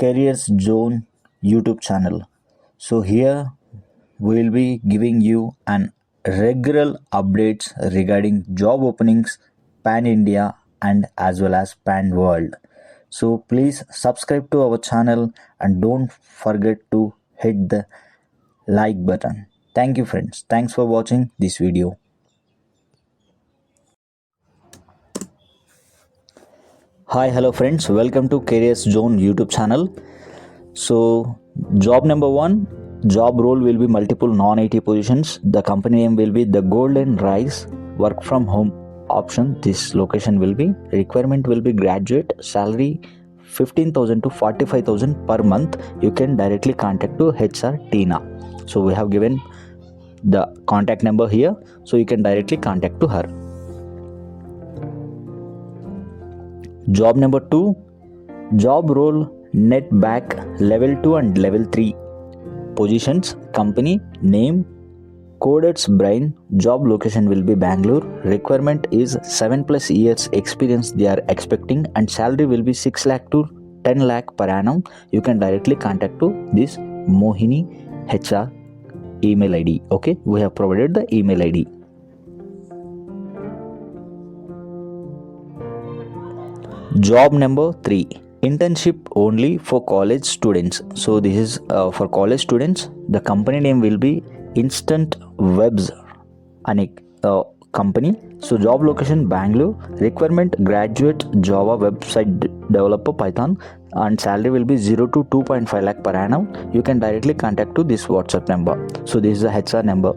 Careers Zone YouTube channel. So here we will be giving you an regular updates regarding job openings pan India and as well as pan world. So please subscribe to our channel and don't forget to hit the like button. Thank you friends. Thanks for watching this video. Hi, hello friends. Welcome to Careers Zone YouTube channel. So, job number one, job role will be multiple non-IT positions. The company name will be the Golden Rise work from home option. This location will be requirement will be graduate, salary 15,000 to 45,000 per month. You can directly contact to HR Tina. So we have given the contact number here, so you can directly contact to her. Job number 2, job role net back level 2 and level 3 positions. Company name Coded's Brain. Job location will be Bangalore. Requirement is 7+ years experience they are expecting, and salary will be 6 lakh to 10 lakh per annum. You can directly contact to this Mohini HR email ID. Okay, we have provided the email ID. Job number 3, internship only for college students. So this is for college students. The company name will be Instant Webs company. So job location Bangalore. Requirement graduate Java website developer Python, and salary will be 0 to 2.5 lakh per annum. You can directly contact to this WhatsApp number. So this is the HR number.